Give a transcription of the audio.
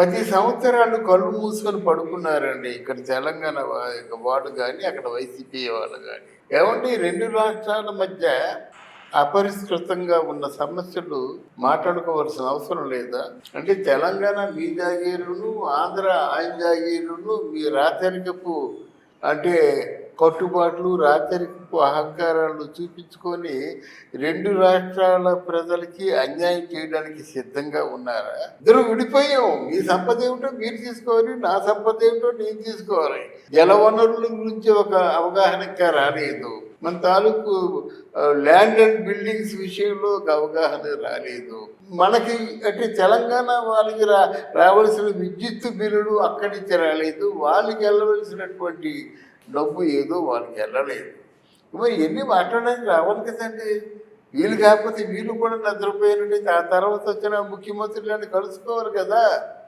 10 సంవత్సరాలు కళ్ళు మూసుకొని పడుకున్నారండి. ఇక్కడ తెలంగాణ వాళ్ళు గాని, అక్కడ వైసీపీ వాళ్ళు గాని. ఏవండీ 2 రాష్ట్రాల మధ్య అపరిష్కృతంగా ఉన్న సమస్యలు మాట్లాడుకోవాల్సిన అవసరం లేదా? అంటే తెలంగాణ మీ జాగీరును, ఆంధ్ర ఆయన జాగీరును, మీ రాచరికపు అంటే కట్టుబాట్లు, రాచరికపు అహంకారాలు చూపించుకొని 2 రాష్ట్రాల ప్రజలకి అన్యాయం చేయడానికి సిద్ధంగా ఉన్నారా? ఇద్దరు విడిపోయాం. మీ సంపద ఏమిటో మీరు తీసుకోవాలి, నా సంపద ఏమిటో నేను తీసుకోవాలి. జలవనరుల గురించి ఒక అవగాహన ఇంకా రాలేదు. మన తాలూకు ల్యాండ్ అండ్ బిల్డింగ్స్ విషయంలో ఒక అవగాహన రాలేదు. మనకి అంటే తెలంగాణ వాళ్ళకి రావాల్సిన విద్యుత్ బిల్లులు అక్కడి నుంచి రాలేదు. వాళ్ళకి వెళ్ళవలసినటువంటి డబ్బు ఏదో వాళ్ళకి వెళ్ళలేదు. మరి ఎన్ని మాట్లాడడానికి రావాలి కదండి. వీళ్ళు కాకపోతే వీళ్ళు కూడా నిద్రపోయినట్టు ఆ తర్వాత వచ్చిన ముఖ్యమంత్రులను కలుసుకోవాలి కదా.